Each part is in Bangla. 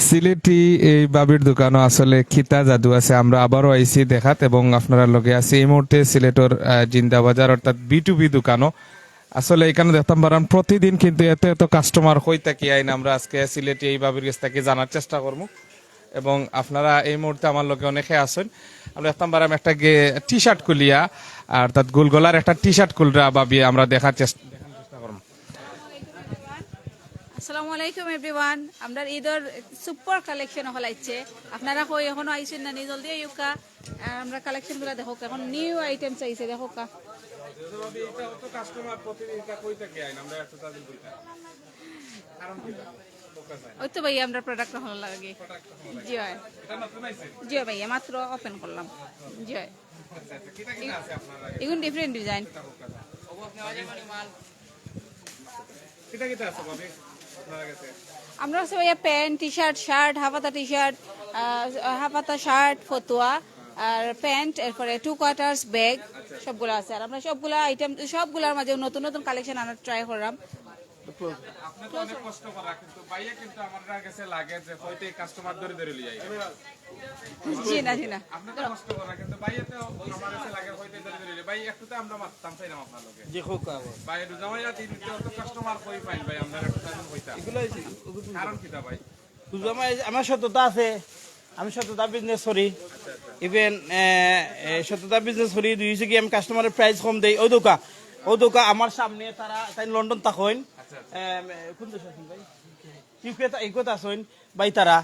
সিলেটি এই বাবির দোকানও আসলে খিতা জাদু আছে। আমরা আবারও আইসি দেখাত এবং আপনারা লগে আছি এই মুহূর্তে সিলেটর জিন্দা বাজার অর্থাৎ B2B দোকানও আসলে এখানে দেখতাম পারান প্রতিদিন কিন্তু এত এত কাস্টমার হই থাকি আইন। আমরা আজকে সিলেটি এই বাবির কাছ থেকে জানার চেষ্টা করবো এবং আপনারা এই মুহূর্তে আমার লগে অনেকে আছেন। আমরা দেখতাম পারাম একটা টি শার্ট খুলিয়া আর তার গোলগলার একটা টি শার্ট খুলরা বাবি আমরা দেখার চেষ্টা করবো। আসসালামু আলাইকুম এভরিওয়ান। আমরা ঈদের সুপার কালেকশন হলাইছে, আপনারা কই এখনো আইছেন না? নি জলদি আইউকা, আমরা কালেকশন গুলা দেখো। এখন নিউ আইটেমস আইছে, দেখো কা ওই তো ভাই আমরা প্রোডাক্ট ভালো লাগে। জি হয়, জি হয় ভাইয়া, মাত্র ওপেন করলাম। জি হয়, এগুলো ডিফারেন্ট ডিজাইন। আমরা হচ্ছে ভাইয়া প্যান্ট, টি শার্ট, শার্ট, হাফাতা টি শার্ট, হাফাতা শার্ট, ফতুয়া আর প্যান্ট, এরপরে 2 কোয়ার্টার্স ব্যাগ সবগুলো আছে। আর আমরা সবগুলা আইটেম সবগুলোর মাঝে নতুন নতুন কালেকশন আনার ট্রাই করলাম। জি না জি না, আমার সততা আছে, আমি সততা বিজনেস করি। ইভেন সততা বিজনেস করি দিয়েছি কি আমি কাস্টমারের প্রাইস কম দেই। ও দোকা আমার সামনে তারা তাই লন্ডন থাকেন, কোন দেশ আছেন ভাই, ইউকে ইউকেতে আছেন ভাই। তারা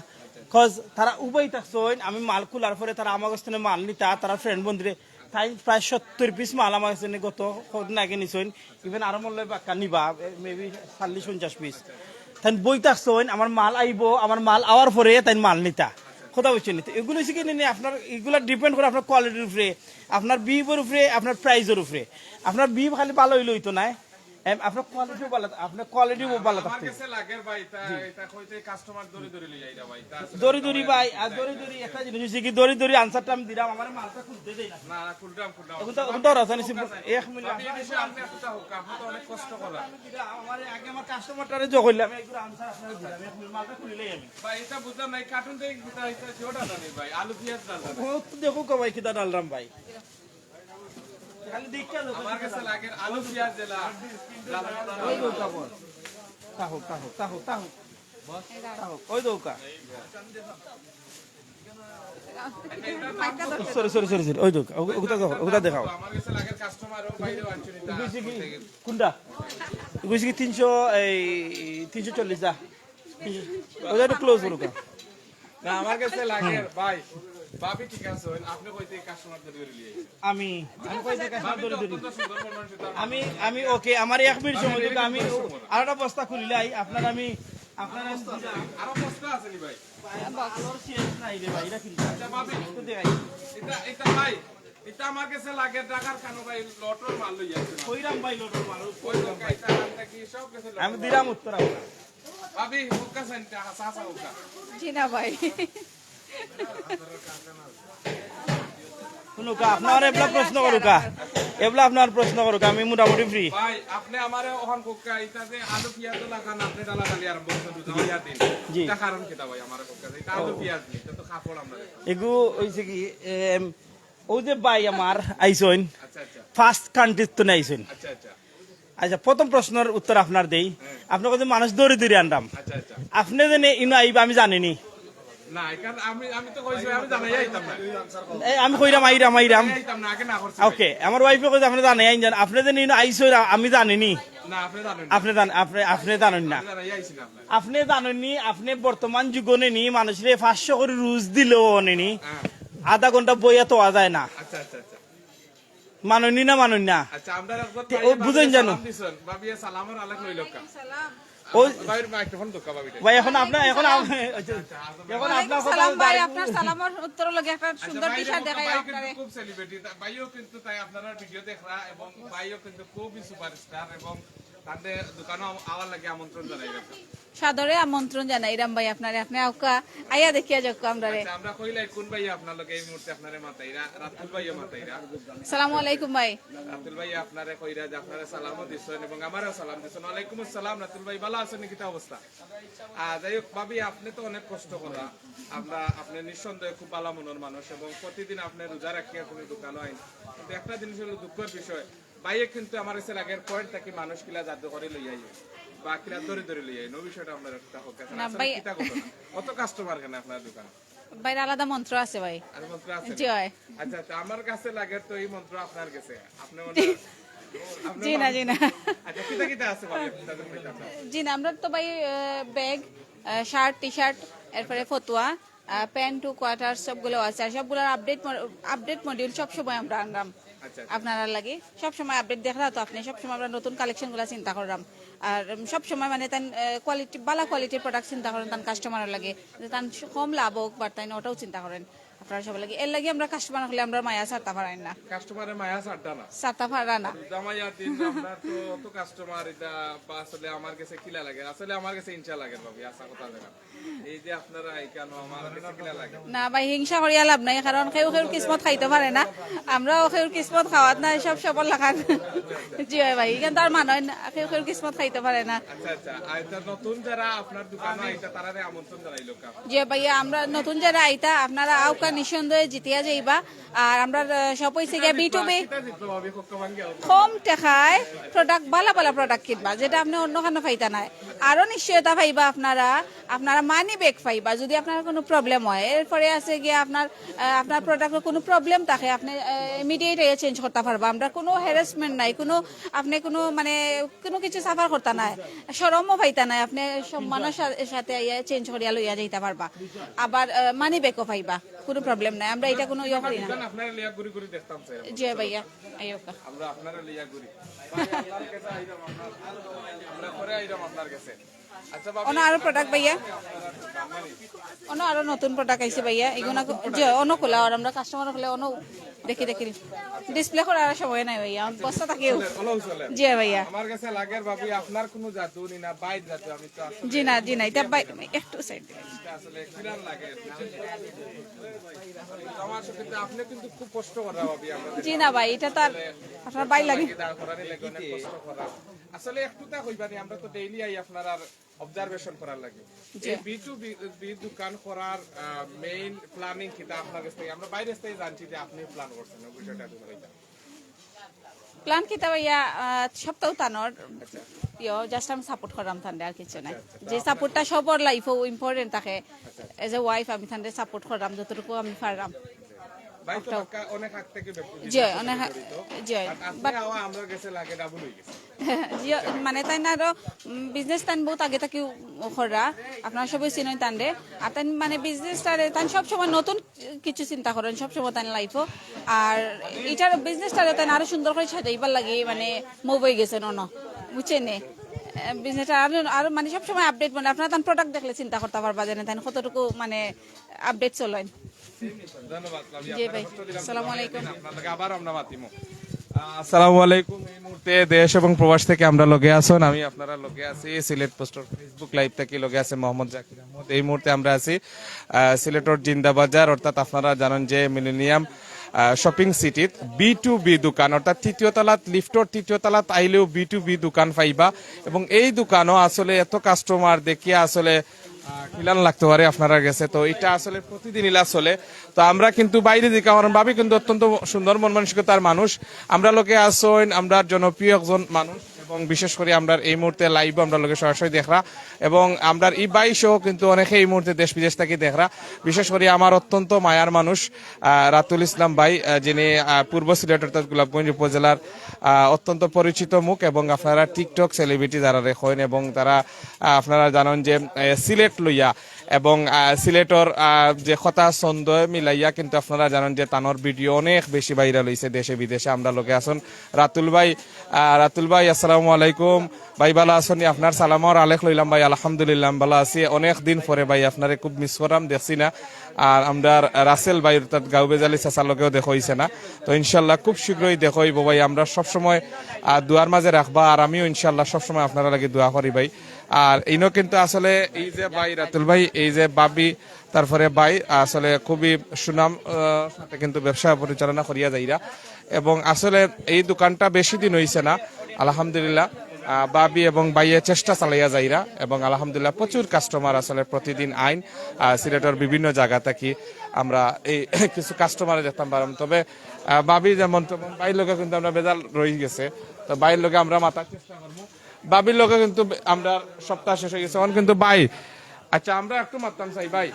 কজ তারা উভয় থাকছেন। আমি মাল খোলার পরে তারা আমার কাছে মাল নিতা, তারা ফ্রেন্ড বন্ধুরে তাই প্রায় 70 পিস মাল আমার কাছে গত কদিন আগে নিছেন। ইভেন আরো মূল্য বাক্কা নিবা মেবি 40-50 পিস। তাই বই থাকছেন, আমার মাল আইব, আমার মাল আওয়ার পরে তাই মাল নিতা কথা বলছেন। এগুলো হচ্ছে কি আপনার এগুলো ডিপেন্ড করে আপনার কোয়ালিটির উপরে, আপনার বিহের উপরে, আপনার প্রাইজের উপরে। আপনার বিহ খালি ভালো হইলে হইতো না, আপনার কোয়ালিটিও ভালো, আপনার কোয়ালিটিও ভালো থাকতে দড়ি দড়ি ভাই। আর দড়ি দড়ি একটা জিনিস হচ্ছে কি দড়ি দড়ি আনসারটা আমি দিলাম, আমার মালটা খুলতে দেই না। এক মিনিট আমার আগে আমার কাস্টমারটারে যোগ করলাম, এগুলো আনসার আপনারা দিলাম, এক মিনিট মালটা খুলিলেই আমি দেখো কবাই কিতা ডালরাম ভাই। কোনটা 340 ক্লোজ করুক। আমার কাছে লাগে ভাই বাবি ঠিক আছে, আপনি কইতে কাস্টমার আমি আমি ওকে আমার 1 মিনিট সময় দিতে আমি আরেকটা বস্তা খুলিলাই আপনার আমি আপনার আরো বস্তা আছে নি ভাই? আলোর শেষ নাই রে ভাই, এটা কি আচ্ছা বাবি এটা ভাই এটা আমার কাছে লাগে টাকার কানো ভাই, লটর মাল লই আছে কইরাম ভাই, লটর মাল ওই লোক এটা আমরা কি সব কাছে আমি দিলাম উত্তর বাবি হুক্কা সেন্টা হাসা হুক্কা জি না ভাই। শুনুকা আপনার এবলা প্রশ্ন করুকা, এবলা আপনার প্রশ্ন করুকা, আমি মোটামুটি ফ্রি ভাই। আপনি আমারে ওখান হুক্কা এটাতে আলু পেঁয়াজ লাগান, আপনি ডালা ডালি আরম্ভ করে দুইয়া দিন। এটা কারণ কি তা ভাই আমারে হুক্কা এটা আলু পেঁয়াজ নি, এটা তো কাপড় আমরা এগু হইছে কি ও যে ভাই আমার আইছন আচ্ছা আচ্ছা ফার্স্ট কান্ট্রি তো আইছন। আচ্ছা আচ্ছা আচ্ছা প্রথম প্রশ্নের উত্তর আপনার দেই। আপনার কাছে মানুষ দৌড়ে দৌড়ে আনলাম, আচ্ছা আচ্ছা আপনি জানে ইনো আইবা আমি জানিনি না, কারণ আমি তো কইছি আমি জানাই আইতাম না, আমি কইরাম আইরাম আইতাম না আগে না করছি ওকে। আমার ওয়াইফে কইছে আপনি জানেন আইন আপনি জানেন ইনো আইছো আমি জানিনি। না আপনি জানেন আপনি আপনি জানেন না, জানাই আইছি না আপনার আপনি জানেননি। আপনি বর্তমান যুগনে নি মানুষের 500 করে রুজ দিলেও নেনি আধা ঘন্টা বইয়া তো যায় না। আচ্ছা আচ্ছা আচ্ছা মাননি না মাননি না। আচ্ছা আমরা বুঝেন জানো বাবিয়া সালামের আলাক লইলকা ওই বাইরে মাইক্রোফোন দোকা বাবি ভাই এখন আপনার এখন এখন আপনার সালাম ভাই, আপনার সালামের উত্তর লাগে একটা সুন্দর টি শার্ট দেখাই আপনারে। খুব সেলিব্রিটি ভাইও কিন্তু তাই আপনারা ভিডিও দেখরা এবং ভাইও কিন্তু খুবই সুপারস্টার এবং তাদের দোকানে আওয়ার লাগে আমন্ত্রণ জানাই গেছে। সাদরে আমন্ত্রণ জানাই রাম ভাই আপনারে, আপনি আউকা আইয়া দেখিয়া যাক আমরারে। আচ্ছা, আমরা কইলাই কোন ভাই আপনার লগে এই মুহূর্তে আপনারে মাতাইরা, রাতুল ভাইও মাতাইরা। আসসালামু আলাইকুম ভাই। রাতুল ভাই আপনারে কইরা যে আপনারে সালামও দিছেন এবং আমারও সালাম দিছেন। ওয়ালাইকুম আসসালাম রাতুল ভাই, ভালো আছেন কি অবস্থা? যাই হোক ভাবি, আপনি তো অনেক কষ্ট করা, আপনি নিঃসন্দেহে খুব ভালো মনের মানুষ এবং প্রতিদিন আপনি রোজা রাখিয়া কোনো দোকান হয়, কিন্তু একটা জিনিস হলো দুঃখের বিষয়, ভাইয়ে কিন্তু আমার কাছে আগের পয়েন্ট থাকি মানুষ কিলা জাদু করে লইয়াই বা কিলা ধরে ধরে লইয়াই নো বিষয়টা আপনার একটা হোক না ভাই, কত কাস্টমার কেন আপনার দোকানে? ভাইয়ের আলাদা মন্ত্র আছে ভাই। আর মন্ত্র আছে? জি হয়। আচ্ছা আচ্ছা, আমার কাছে লাগে তো এই মন্ত্র আপনার কাছে, আপনি জি না জি না। আচ্ছা, কিটা কিটা আছে ভাই আপনাদের মধ্যে আপনার? জি না, আমরা তো ভাই ব্যাগ, শার্ট, টি শার্ট, এরপরে ফতুয়া, প্যান্ট টু কোয়ার্টার সবগুলো আছে। আর সবগুলোর আপডেট মডিউল সবসময় আমরা আনলাম আচ্ছা আপনারা লাগে। সবসময় আপডেট দেখা তো আপনি, সবসময় আমরা নতুন কালেকশন গুলা চিন্তা করলাম। আর সবসময় মানে তান কোয়ালিটি, ভালো কোয়ালিটির প্রোডাক্ট চিন্তা করেন তান কাস্টমারের লাগে, যে তান কম লাভ হোক বা তাই ওটাও চিন্তা করেন আপনারা সবাই লাগে। এর লাগে আমরা কাস্টমার হলে আমরা মায়া সারতে পারেন না, কাস্টমারের মায়া ছাড়টা না, সারতে পারা না। জামাইয়া দিন আপনার তো অত কাস্টমার, এটা আসলে আমার কাছে কিলা লাগে, আসলে আমার কাছে ইনশা লাগে ভাবি, আশা কথা জানা এই যে আপনারা এই কেন আমার কাছে কিলা লাগে না ভাই, হিংসা করিয়া লাভ নাই, কারণ কেউ কেউ কিসমত খাইতে পারে না, আমরাও কেউ কিসমত খাওয়াত না, সব সবল লাগান। জি হয় ভাই, কিন্তু আর মানুষ কেউ কেউ কিসমত খাইতে পারে না। আচ্ছা আচ্ছা, আর এটা নতুন যারা আপনার দোকানে আইতা তারারে আমন্ত্রণ জানাইলো কা? জি ভাইয়া, আমরা নতুন যারা আইতা আপনারা আউকা নিঃসন্দেহে জিতিয়া যাইবা। আর আমরা সব হইছে গিয়া B2B কিটা জিতলো ভাবি, কক্কা ভাঙ্গি কম টাকায় প্রোডাক্ট, ভালো ভালো প্রোডাক্ট কিনবা, যেটা আপনি অন্য খানো পাইতা নাই। আরো নিশ্চয়তা পাইবা আপনারা মানি ব্যাক পাইবা যদি আপনার কোনো প্রবলেম হয়। এরপরে আছে গিয়ে আপনার প্রোডাক্টের কোনো প্রবলেম থাকে, আপনি ইমিডিয়েট চেঞ্জ করতে পারবা। আমরা কোনো হ্যারাসমেন্ট নাই, আপনি কোনো কিছু সাফার করতে নাই, সরমও পাইতা নাই, আপনি সম্মানের সাথে চেঞ্জ করিয়া লইয়া যাইতে পারবা। আবার মানি ব্যাকও পাইবা, কোনো প্রবলেম নাই। আমরা এটা কোনো ইয়ে করি না। আপনারা লিয়া ঘুরি ঘুরি দেখতাম স্যার, জি ভাইয়া, আইওকা আমরা আপনারা লিয়া ঘুরি ভাই, আপনার কাছে আইরাম, আমরা পরে আইরাম আপনার কাছে। আচ্ছা বাবা, অন্য আরো প্রোডাক্ট ভাইয়া, অন্য আরো নতুন প্রোডাক্ট আইছে ভাইয়া, এগুলো যে অন্য খোলা আর আমরা কাস্টমার হলে অন্য দেখি ডিসপ্লে করার সময় নাই ভাইয়া, বস্তা থাকেও। হলো চলে জি ভাইয়া, আমার কাছে লাগের ভাবি আপনার কোনো জাদু নি না বাইর জাদু, আমি তো আসলে জি না এটা ভাই একটু সাইড আসলে কিরান লাগে আমার সাথে, কিন্তু আপনি কিন্তু খুব কষ্ট করা ভাবি আমাদের জি না ভাই, এটা তো আর আপনার বাই লাগে। দাঁড় করানি লাগে, অনেক কষ্ট করা আসলে একটু তা কইবানি, আমরা তো ডেইলি আই আপনার আর অবজারভেশন করার লাগে। এই B2B দোকান করার মেইন প্ল্যানিং কিটা আপনার কাছ থেকে? আমরা বাইরে থেকে জানছি যে আপনি প্ল্যান করছেন, ওই বিষয়টা একটু বলতে। প্ল্যান কিতা ভাইয়া সপ্তাহ তানোর জাস্ট আমি সাপোর্ট করাম থান্ডে, আর কিছু নাই। যে সাপোর্টটা সবর লাইফও ইম্পর্টেন্ট থাকে, এজ এ ওয়াইফ আমি থান্ডে সাপোর্ট করাম যতটুকু আমি পারলাম। ভাই তো অনেক হাত থেকে জি অনেক জি বাট আমরা গেছে লাগে ডাবল হয়ে গেছে। মানে তাই না আরো বিজনেস তান বহুত আগে থাকি করা, আপনারা সবাই চিনেন তান্ডে। আর তাই মানে বিজনেসটারে তাই সবসময় নতুন কিছু চিন্তা করেন সবসময় তাই লাইফও। আর এটার বিজনেসটারে তাই আরো সুন্দর করে সাজাইবার লাগে, মানে মুভ হয়ে গেছে বুঝছেন বিজনেসটা আরো মানে সবসময় আপডেট, মানে আপনারা তান প্রোডাক্ট দেখলে চিন্তা করতে পারবা জানেন তাই কতটুকু মানে আপডেট চলেন। ধন্যবাদ জি ভাই, আসসালামু আলাইকুম। আপনাকে আবার আমরা মাতিমু। আসসালামু আলাইকুম। এই মুহূর্তে দেশ এবং প্রবাস থেকে আমরা লগে আছেন, আমি আপনারা লগে আছি সিলেট পোস্টর ফেসবুক লাইভ থেকে লগে আছে মোহাম্মদ জাকির আহমদ। এই মুহূর্তে আমরা আছি সিলেটর জিন্দা বাজার, অর্থাৎ আপনারা জানেন যে মিলেনিয়াম শপিং সিটির B2B দোকান, অর্থাৎ তৃতীয় তলাত লিফটর তৃতীয় তলাত আইলেও B2B দোকান পাইবা। এবং এই দোকানও আসলে এত কাস্টমার দেখিয়া আসলে কিলান লাগতে পারে আপনারা গেছে, তো এটা আসলে প্রতিদিন ইলা চলে। তো আমরা কিন্তু বাইরে দিকে আমার ভাবি কিন্তু অত্যন্ত সুন্দর মন মানসিকতার মানুষ, আমরা লোকে আসেন, আমরা জনপ্রিয় একজন মানুষ এবং বিশেষ করে আমরা এই মুহূর্তে লাইভ আমরা লোকে সরাসরি দেখরা এবং আমরা ই বাই সহ কিন্তু অনেকে এই মুহূর্তে দেশ বিদেশ থেকে দেখরা। বিশেষ করে আমার অত্যন্ত মায়ার মানুষ রাতুল ইসলাম ভাই, যিনি পূর্ব সিলেট অর্থাৎ গোলাপগঞ্জ উপজেলার অত্যন্ত পরিচিত মুখ এবং আপনারা টিকটক সেলিব্রিটি যারা রেখেন এবং তারা আপনারা জানেন যে সিলেট লইয়া এবং সিলেটর যে কথা ছন্দ মিলাইয়া কিন্তু আপনারা জানেন যে তানোর ভিডিও অনেক বেশি ভাইরাল হয়েছে দেশে বিদেশে। আমরা লোকে আসুন রাতুল ভাই আসসালামু আলাইকুম ভাই, ভালো আছেন? আপনার সালামর আলেখ লইলাম ভাই। আলহামদুলিল্লাহ ভালো আছি, অনেক দিন পরে ভাই আপনারে খুব মিস করাম, দেখছি না। আর আমরা রাসেল ভাই অর্থাৎ গাউবেজালি চাচার লোকেও দেখা হয়েছে না, তো ইনশাল্লাহ খুব শীঘ্রই দেখা হইব ভাই। আমরা সবসময় দুয়ার মাঝে রাখবা, আর আমিও ইনশাল্লাহ সবসময় আপনারা লাগে দোয়া করি ভাই। আর ইনো কিন্তু আসলে এই যে ভাই রাতুল ভাই, এই যে বাবি, তারপরে ভাই আসলে খুবই সুনাম সাথে কিন্তু ব্যবসা পরিচালনা করিয়া যাইরা, এবং আসলে এই দোকানটা বেশি দিন হইছে না। আলহামদুলিল্লাহ বাবি এবং ভাইয়ে চেষ্টা চালাইয়া যাইরা, এবং আলহামদুলিল্লাহ প্রচুর কাস্টমার আসলে প্রতিদিন আইন সিলেটের বিভিন্ন জায়গা থাকি আমরা এই কিছু কাস্টমার দেখতাম পারলাম। তবে বাবি যেমন বাইর লোকে কিন্তু আমরা বেজাল রয়ে গেছে, তো বাইর লোকে আমরা মাথার চেষ্টা করবো। বাবির লোকে কিন্তু আমরা সপ্তাহ শেষ হয়ে গেছে এখন কিন্তু ভাই। আচ্ছা আমরা একটু মারতাম চাই ভাই,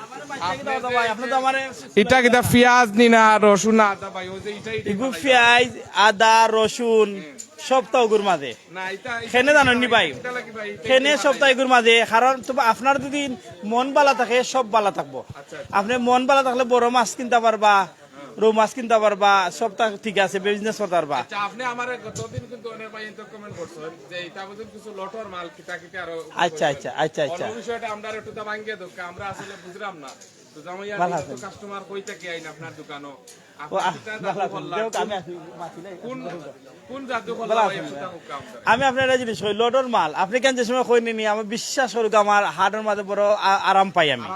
এটা কিটা পেঁয়াজ নিনা রসুন আদা ভাই, ওই যে ইগু পেঁয়াজ আদা রসুন সপ্তাহ গুর মাঝে খেনে জানেন নি ভাই, খেনে সপ্তাহ গুর মাঝে। কারণ আপনার যদি মন বালা থাকে সব বালা থাকবো। আপনি মন বালা থাকলে বড় মাছ কিনতে পারবা, রৌ মাছ কিনতে পারবা, সপ্তাহ ঠিক আছে বিজনেস করতে পারবা। আচ্ছা আপনি আমারে গতদিন কিন্তু অনেক ভাই এত কমেন্ট করছেন যে এটা বুঝুন কিছু লটর মাল কিটা কিটা আর আচ্ছা আচ্ছা আচ্ছা আচ্ছা অন্য বিষয়টা আমরা একটু দাম ভাঙিয়ে দেব, আমরা আসলে বুঝলাম না। তো জামাইয়া তো কাস্টমার কইতে কি আইন আপনার দোকানও আমি আপনার জিনিস কই লডর মাল আপনি কেন যে সময় কই নি আমি বিশ্বাস করুক আমার হাটের মাঝে বড় আরাম পাই, আমি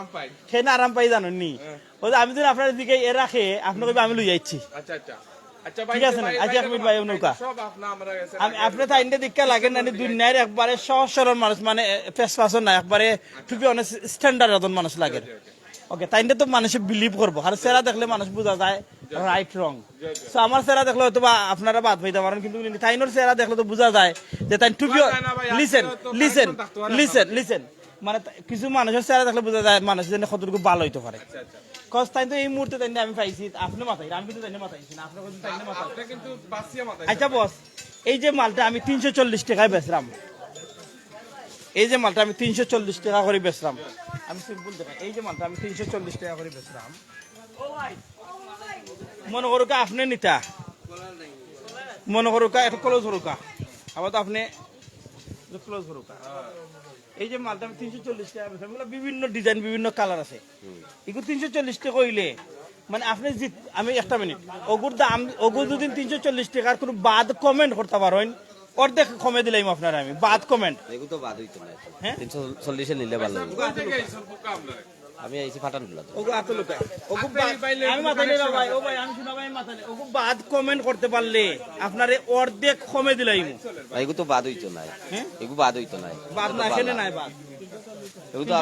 সেই না আরাম পাই জানেন নি। আমি যদি আপনার দিকে এ রাখে আপনি কইবে আমি লই যাচ্ছি। আচ্ছা আচ্ছা ঠিক আছে না? আচ্ছা এক মিনিট ভাই নৌকা আপনি তাই দীক্ষা লাগেন না দুনিয়ার একবারে সহজ সরল মানুষ, মানে ফেস ফাশন না, একবারে টুপি অনেক স্ট্যান্ডার্ড একজন মানুষ লাগে। ওকে তাইলে তো মানুষ বিলিভ করবো, আর চেহারা দেখলে মানুষ বোঝা যায় রাইট রং। সো আমার চেহারা দেখলে হয়তো বা আপনারা বাদ হইতে পারেন, কিন্তু তাইনোর চেহারা দেখলে তো বোঝা যায় যে তাই টুপি। লিসেন লিসেন লিসেন লিসেন মানে কিছু মানুষের চেহারা দেখলে বোঝা যায় মানুষ যেন কতটুকু ভালো হইতে পারে। কজ তাই তো এই মুহূর্তে তাই আমি পাইছি, আপনি মাথায়, আমি কিন্তু তাই মাথাইছি না, আপনার মাথায়। আচ্ছা বস, এই যে মালটা আমি 340 টাকায় বেচলাম, এই যে মালটা আমি 340 টাকা করে বেচলাম, আমি সিম্পল দেখাই, এই যে মালটা আমি 340 টাকা করে বেচলাম। মনে করুকা আপনি নিতা, মনে করুকা একটু ক্লোজ হরুকা, আবার তো আপনি ক্লোজ হরুকা। এই যে মালটা আমি 340 টাকা বেচলাম, বিভিন্ন ডিজাইন বিভিন্ন কালার আছে। এগুলো 340 টাকা হইলে মানে আপনি আমি একটা মিনিট ওগুর দাম, ওগুর যদি 340 টাকার কোনো বাদ কমেন্ট করতে পারেন অর্ধেক কমে দিলাম আপনার, আমি বাদ কমেন্ট এগুলো তো বাদ হইতো না। 340 নিলে ভালো হবে। আমি আইছি ফাটানগুলা তো ওগো আতো লোকা ওগো আমি মাথা নেই ভাই, ও ভাই আমি শুনা ভাই মাথা নেই, ওগো বাদ কমেন্ট করতে পারলে আপনারে অর্ধেক কমে দিলাম। এগুলো তো বাদ হইতো না, এগুলো বাদ হইতো না, বাদ না খেলে নাই বাদ। এগুলো তো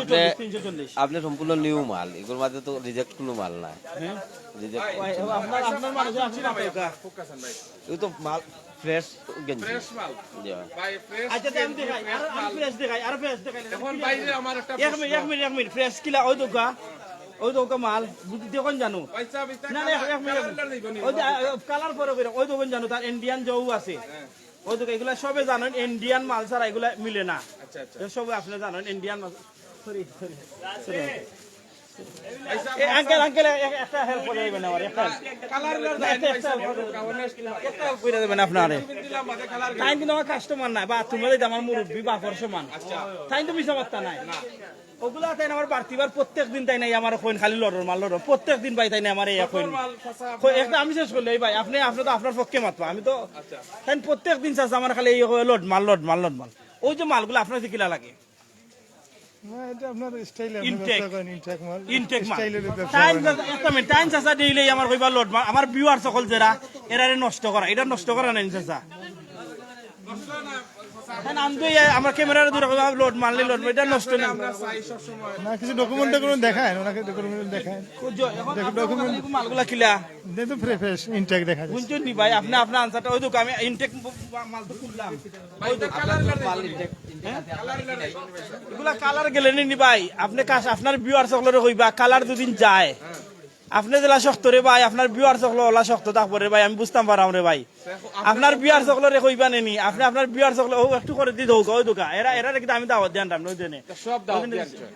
আপনি সম্পূর্ণ নিউ মাল, এগুলোর মধ্যে তো রিজেক্ট কোনো মাল নাই। রিজেক্ট আপনার আপনার মানুষ আপনি না এগুলো তো মাল ফ্রেশ গেঞ্জি, ফ্রেশ মাল জি ভাই, ফ্রেশ। আচ্ছা আমি দেখাই আর ফ্রেশ দেখাই, আর ফ্রেশ দেখাই। এখন বাইরে আমার একটা এক মিনিট ফ্রেশ কিলা ওই দোকা মাল বুঝি দেখুন জানো পয়সা বিতা না না এক মিনিট ওই কালার পরে করে ওই দোকান জানো তার ইন্ডিয়ান জৌ আছে, ওই দোকান এগুলা সবে জানেন ইন্ডিয়ান মাল ছাড়া এগুলা মিলে না। আচ্ছা আচ্ছা সবে আপনি জানেন ইন্ডিয়ান মাল। Sorry sorry sorry uncle uncle একটা হেল্প করে দেবেন আমার, একটা কালার একটা হেল্প করে দেবেন আপনারে। তাই কিন্তু আমার কাস্টমার নাই বা তুমি আমার মুরব্বী বাপর সমান, তাই তো মিশা বার্তা নাই ওগুলা। তাই আমার বাড়তিবার প্রত্যেক দিন তাই নাই আমার কইন খালি লড়র মাল লড়র প্রত্যেক দিন ভাই তাই না আমার এই কইন একটা আমি শেষ করলে ভাই আপনি আপনি তো আপনার পক্ষে মাত্র, আমি তো তাই প্রত্যেক দিন চাষ আমার খালি এই লোড মাল লোড মাল লোড মাল। ওই যে মালগুলো আপনার যে কিলা লাগে আমার ভিউয়ার সকল যারা এরা নষ্ট করা, এটা নষ্ট করা নাই চাচা। আমার ক্যামেরার দূরে লোড মারলে লোড এটা নষ্ট না, কিছু ডকুমেন্ট দেখায় ওনাকে, ডকুমেন্ট দেখায় মালগুলা কিলা ফ্রেশ ইনটেক দেখা যায়। বুঝছেন নি ভাই আপনি আপনার আনসারটা ওই আমি ইনটেক মাল তো খুললাম, এগুলা কালার গেলে নি ভাই আপনি আপনার ভিউয়ার সকলের হইবা কালার দুদিন যায় আপনি জেলা শক্ত রে ভাই, আপনার বিয়ার চকলো ওলা শক্ত থাকবো রে ভাই, আমি বুঝতাম পারাম রে ভাই। আপনার বিয়ার চকলো রে কইবা নেনি, আপনি আপনার বিয়ার চকলো ও একটু করে দি দোকা ওই দোকা এরা এরা কিন্তু আমি দাওয়াত দিয়ান রাম নই দেনে সব দাও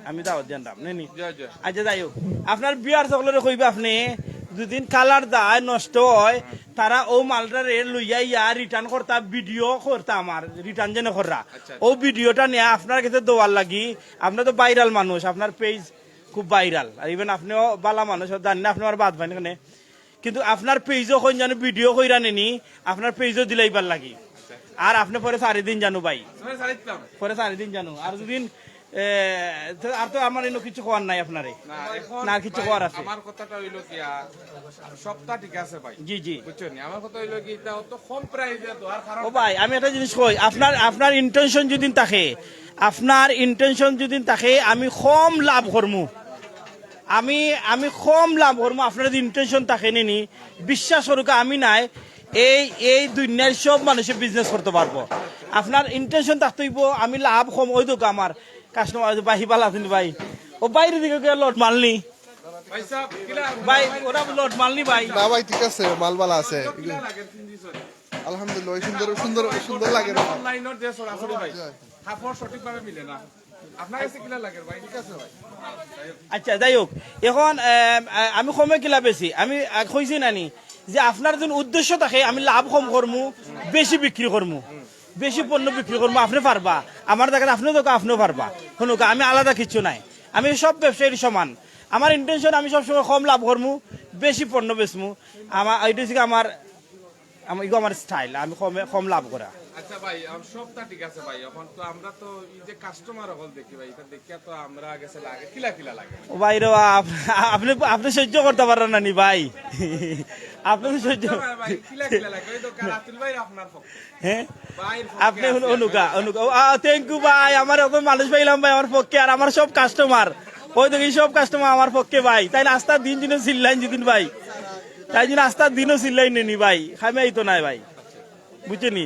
আমি দাওয়াত দিয়ান রাম নেনি। জয় জয়। আচ্ছা যাই হোক, আপনার বিয়ার চকলো রে কইবা আপনি দুদিন কালার দায় নষ্ট হয়, তারা ও মালটা রে লইয়া ইয়া রিটার্ন করতা, ভিডিও করতা আমার রিটার্ন যেন করা ও ভিডিওটা নিয়ে আপনার কাছে দেওয়ার লাগি। আপনার তো ভাইরাল মানুষ, আপনার পেজ খুব ভাইরাল, আর ইভেন আপনিও বালা মানুষ জানি না আপনি আমার বাদ ভাই কেন, কিন্তু আপনার পেজও কই জানো ভিডিও কইরা নেনি, আপনার পেজও দিলাইবার লাগি। আর আপনি পরে 4 দিন জানো ভাই, পরে 4 দিন জানো। আর দুদিন আর তো আমার এনে কিছু কোয়ার নাই আপনারে, না আর কিছু কোয়ার আছে। আমার কথাটা হইলো কি সপ্তাহ ঠিক আছে ভাই, জি জি বুঝছেন, আমার কথা হইলো কি এটা তো কম প্রাইসে দেওয়ার কারণ ও ভাই আমি একটা জিনিস কই, আপনার ইন্টেনশন যদি থাকে, আপনার ইন্টেনশন যদি থাকে আমি কম লাভ করমু, আমি কম লাভ করবো। আপনার যদি ইন্টেনশন থাকে নি বিশ্বাস করুক আমি নাই এই দুনিয়ার সব মানুষের বিজনেস করতে পারবো। আপনার ইন্টেনশন থাকতে হইব আমি লাভ কম, ওই দোকা আমার কাস্টমার বাহি পালা আছেন ভাই, ও বাইরে দিকে গিয়ে লট মালনি ভাই সাহেব কিলা ভাই, ওরা লট মালনি ভাই। না ভাই ঠিক আছে, মালবালা আছে আলহামদুলিল্লাহ, সুন্দর সুন্দর সুন্দর লাগে না। অনলাইনের যে সরাসরি ভাই কাপড় সঠিকভাবে মিলে না, আপনার কাছে কিলা লাগে ভাই? ঠিক আছে ভাই। আচ্ছা যাই হোক, এখন আমি কমে কিলা বেশি আমি কইছি নানি যে আপনার যদি উদ্দেশ্য থাকে আমি লাভ কম করমু, বেশি বিক্রি করমু, বেশি পণ্য বিক্রি করবো, আপনি পারবা আমার জায়গায়, আপনিও দোকান আপনিও পারবা, শুনুক আমি আলাদা কিছু নাই, আমি সব ব্যবসায়ীর সমান। আমার ইন্টেনশন আমি সবসময় কম লাভ করমু, বেশি পণ্য বেচমু, আমার এইটা হচ্ছে আমার স্টাইল, আমি কম লাভ করা। আচ্ছা ভাই সবটা ঠিক আছে ভাই, এখন তো আমরা তো এই যে কাস্টমার হল দেখি ভাই, এটা দেখিয়া তো আমরা গেছে লাগে কিলা কিলা লাগে ও ভাই রে আপনি সহ্য করতে পারেন না নি ভাই, আপনি তো সহ্য ভাই কিলা কিলা লাগে ওই তো রাতুল ভাই আপনার পক্ষে হ্যাঁ ভাই আপনি অনুকা থ্যাংক ইউ ভাই, আমার ওরকম মানুষ পাইলাম ভাই আমার পক্ষে, আর আমার সব কাস্টমার ওই দেখি সব কাস্টমার আমার পক্ষে ভাই, তাই আস্তার দিন দিনও চিল্লাইন যেদিন ভাই, তাই জন্য আস্তার দিনও চিল্লাই নেনি ভাই, খামে এই তো নাই ভাই, বুঝছেনি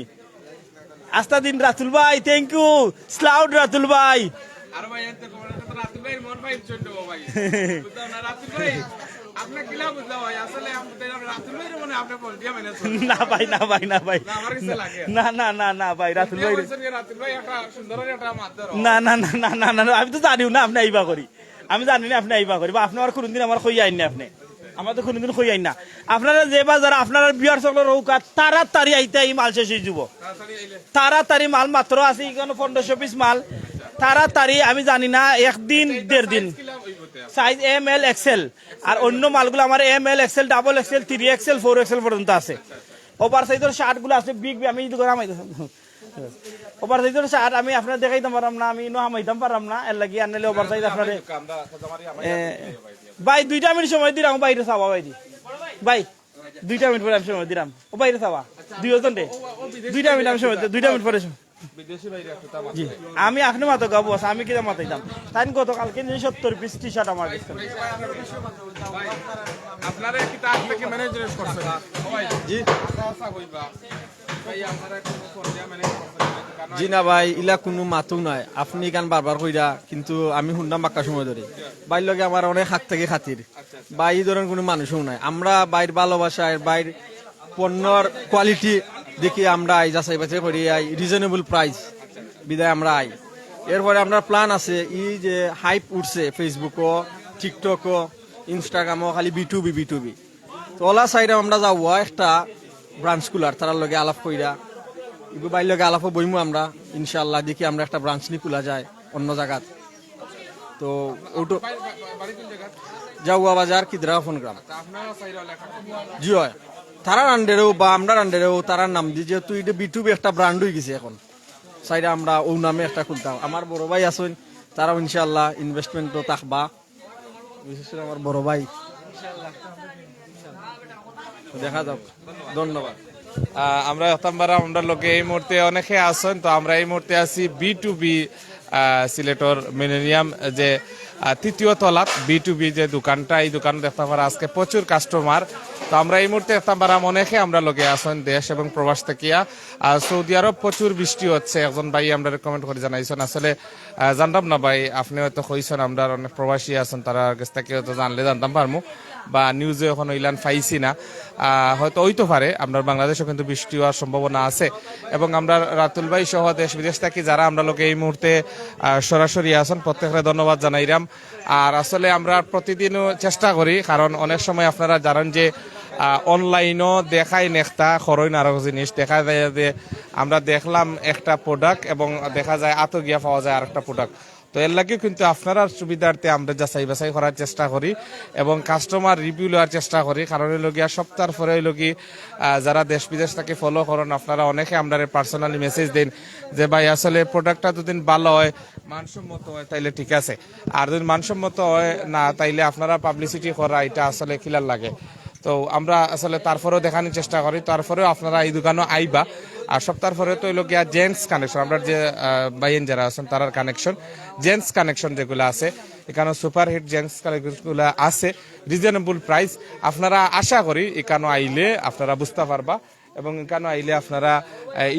আস্তা দিন রাতুল ভাই, থ্যাংক ইউ স্লাউড রাতুল ভাই। আর ভাই এত কোন তো রাতুল ভাই মন ভাই চন্ড ভাই, বুঝছো না রাতুল ভাই আপনি কিলা বুঝলা ভাই, আসলে আমাদের রাতুল ভাই মনে আপনি বল দিয়া মানে না ভাই না ভাই না ভাই, না আমার কাছে লাগে না না না না ভাই রাতুল ভাই, রাতুল ভাই একটা সুন্দর একটা মাধ্যম না না না না না না আমি তো জানিও না আপনি আইবা করি, আমি জানি না আপনি আইবা করি, বা আপনি আমার কোনদিন আমার কই আইন না, আপনি আমার তো কোনদিন কই আইন না। আপনারা যে বাজার আপনারা বিয়ার সকল রৌকা তাড়াতাড়ি আইতে এই মাল শেষ হয়ে যাব, তাড়াতাড়ি মাল মাত্র আছে এখানে 1500 পিস মাল, তাড়াতাড়ি আমি জানি না একদিন 1.5 দিন সাইজ ML XL, আর অন্য মালগুলো আমার ML XL double XL 3XL 4XL পর্যন্ত আছে। ওভার সাইজের শার্ট গুলো আছে বিগ, আমি ওভার সাইজের শার্ট আমি আপনার দেখাইতে পারলাম না, আমি নামাইতাম পারলাম না, এর লাগি আনলে ওভার সাইজ আপনার ভাই 2 মিনিট সময় দিলাম বাইরে চাওয়া ভাই ভাই 2 মিনিট পরে আমি সময় দিলাম ও বাইরে চাওয়া 2 জন 2 মিনিট আমি সময় 2 মিনিট পরে বিদেশি ভাই একটা জি আমি আপনি মাতো গাবো আমি কি মাতাইতাম তাই গতকালকে 70 পিস টি শার্ট আমার দিচ্ছেন আপনারা কি তা থেকে ম্যানেজমেন্ট করছেন জি আশা কইবা ভাই আপনারা কোন পর্যায়ে ম্যানেজ করছেন? জি না ভাই ইলা কোনো মাতো নাই, আপনি গান বারবার কইরা কিন্তু আমি শুনলাম বাক্কা সময় ধরে বাইর লগে আমার অনেক হাত থেকে খাতির, বা এই ধরনের কোনো মানুষও নাই। আমরা বাইর ভালোবাসায় বাইর পণ্যর কোয়ালিটি দেখি আমরা আই যাচাই বাছাই করি আই রিজনেবল প্রাইস বিদায় আমরা আই। এরপরে আপনার প্ল্যান আছে এই যে হাইপ উঠছে ফেসবুকও টিকটকও ইনস্টাগ্রামও খালি B2B তো ওলা সাইডে আমরা যাবো একটা ব্রাঞ্চ খুলার তার লগে আলাপ কইরা এগুলো বাইর লগে আলাপও বইমু আমরা ইনশাল্লাহ, দেখি আমরা একটা ব্রাঞ্চ নিয়ে খোলা যায় অন্য জায়গাত। তো ওটো যাওয়া বাজার কিদ্রা ফোন গ্রাম আপনারা চাইরা লেখা জি হয় তারার আন্ডারেও বা আমরা আন্ডারেও তারার নাম দিয়ে যেহেতু এটা B2B একটা ব্র্যান্ড হয়ে গেছে এখন সাইডে আমরা ও নামে একটা খুলতাম। আমার বড় ভাই আছেন তারাও ইনশাল্লাহ ইনভেস্টমেন্টও থাকবা, বিশেষ করে আমার বড় ভাই দেখা যাক। ধন্যবাদ। আমরা আমরা লোকে এই মুহূর্তে অনেকে আছেন, তো আমরা এই মুহূর্তে আছি B2B সিলেটর মিলেনিয়াম যে তৃতীয় তলাত B2B যে দোকানটা, এই দোকান দেখতে পারা আজকে প্রচুর কাস্টমার। তো আমরা এই মুহূর্তে দেখতে পারাম অনেকে আমরা লগে আছেন দেশ এবং প্রবাস থেকে। সৌদি আরব প্রচুর বৃষ্টি হচ্ছে, একজন ভাই আমরা রেকমেন্ড করে জানাইছেন। আসলে জানতাম না ভাই, আপনি হয়তো কইছেন, আমরা অনেক প্রবাসী আছেন, তারা কাছ থেকে হয়তো জানলে জানতাম পারমু, বা নিউজে এখন ইলান পাইছি না, হয়তো হইতে পারে। আমরা বাংলাদেশও কিন্তু বৃষ্টি হওয়ার সম্ভাবনা আছে, এবং আমরা রাতুল ভাই সহ দেশ বিদেশ থেকে যারা আমরা লোকে এই মুহূর্তে সরাসরি আছেন প্রত্যেকটা ধন্যবাদ জানাইলাম। আর আসলে আমরা প্রতিদিনও চেষ্টা করি, কারণ অনেক সময় আপনারা জানেন যে অনলাইনও দেখায় নেখতা খরই নারক জিনিস, দেখা যায় যে আমরা দেখলাম একটা প্রোডাক্ট এবং দেখা যায় গিয়া পাওয়া যায় আরেকটা প্রোডাক্ট। তো এর লাগেও কিন্তু আপনারা সুবিধার্থে আমরা যাচাই বাছাই করার চেষ্টা করি এবং কাস্টমার রিভিউ লওয়ার চেষ্টা করি। কারণ হইল গিয়া সপ্তাহ পরে হইল কি যারা দেশ বিদেশ থেকে ফলো করেন আপনারা অনেকে আমরা পার্সোনালি মেসেজ দেন যে ভাই আসলে প্রোডাক্টটা দুদিন ভালো হয়, মানসম্মত হয়, তাইলে ঠিক আছে, আর যদি মানসম্মত হয় না তাইলে আপনারা পাবলিসিটি করা এটা আসলে খিলার লাগে। তো আমরা আসলে তারপরেও দেখানোর চেষ্টা করি, তারপরেও আপনারা এই দোকানও আইবা। আর সপ্তাহ পরে তো হইল গিয়া জেন্টস কানেকশন, আমরা যে বাইন যারা আছেন তারার কানেকশন, জেন্টস কানেকশন যেগুলো আছে, এখানে সুপার হিট জেন্টস কালেকশনগুলো আছে রিজনেবল প্রাইস। আপনারা আশা করি এখানে আইলে আপনারা বুঝতে পারবা, এবং এখানে আইলে আপনারা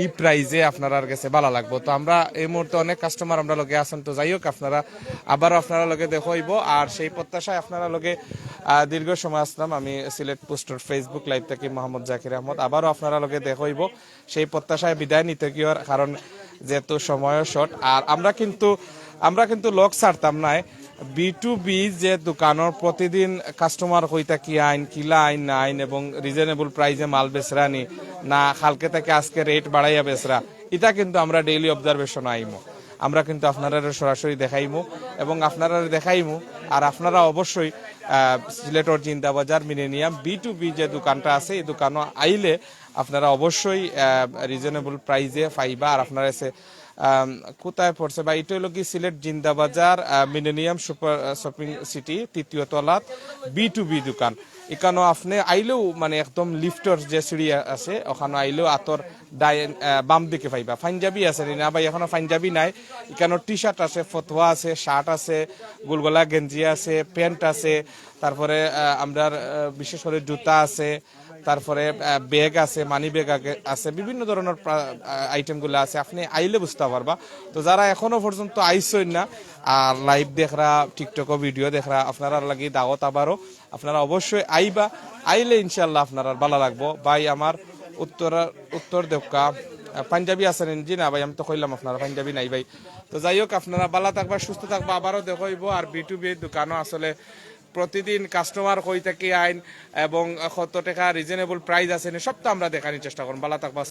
এই প্রাইজে আপনার কাছে ভালো লাগবো। তো আমরা এই মুহূর্তে অনেক কাস্টমার আমরা লগে আছেন, তো যাই হোক আপনারা আবারও আপনারা লগে দেখাইব। আর সেই প্রত্যাশায় আপনারা লগে দীর্ঘ সময় আসলাম আমি সিলেট পোস্টের ফেসবুক লাইভ থেকে মোহাম্মদ জাকির আহমদ। আবারও আপনারা লগে দেখাইব, সেই প্রত্যাশায় বিদায় নিতে গিয়ে, কারণ যেহেতু সময় শর্ট। আর আমরা কিন্তু লক ছাড়তাম নাই। B2B যে দোকানের প্রতিদিন কাস্টমার হইতা কি আইন কিলা আইন না আইন, এবং রিজনেবল প্রাইসে মাল বেচরা নি না কালকে থেকে আজকে রেট বাড়াইয়া বেচরা, এটা কিন্তু আমরা ডেইলি অবজারভেশন আইমো। আমরা কিন্তু আপনারা সরাসরি দেখাইমু এবং আপনারা দেখাইমু। আর আপনারা অবশ্যই সিলেটর জিন্দাবাজার মিলেনিয়াম B2B যে দোকানটা আছে, এই দোকানও আইলে আপনারা অবশ্যই রিজনেবল প্রাইসে পাইবা। আর আপনারা এসে কোথায় পড়ছে বা এটা হলো কি Sylhet Zindabazar millennium super shopping city তৃতীয় তলাত B2B দোকান। এখানে আপনি আইলেও মানে একদম লিফটর যে সিঁড়ি আছে ওখানে আইলেও আতর বাম দিকে পাইবা। পাঞ্জাবি আছে না ভাই? এখনো পাঞ্জাবি নাই, এখানে টি শার্ট আছে, ফতোয়া আছে, শার্ট আছে, গোলগলা গেঞ্জি আছে, প্যান্ট আছে, তারপরে আমরা বিশেষ করে জুতা আছে, তারপরে ব্যাগ আছে, মানি ব্যাগ আছে, বিভিন্ন ধরনের আইটেমগুলো আছে। আপনি আইলে বুঝতে পারবা। তো যারা এখনো পর্যন্ত আইসই না আর লাইভ দেখরা, টিকটক ভিডিও দেখরা, আপনারা লাগি দাওয়াত আবারও আপনারা অবশ্যই আইবা। আইলে ইনশাল্লাহ আপনারা ভালো লাগবো। ভাই আমার উত্তর দেবকা পাঞ্জাবি আছেন জি না ভাই? আমি তো কইলাম আপনারা পাঞ্জাবি নাই ভাই। তো যাই হোক আপনারা ভালো থাকবা, সুস্থ থাকবা, আবারও দেখাইব। আর B2B দোকানও আসলে প্রতিদিন কাস্টমার কই থেকে আইন এবং কত টাকা রিজনেবল প্রাইস আছে সব তো আমরা দেখানোর চেষ্টা করুন। ভালো থাকবা।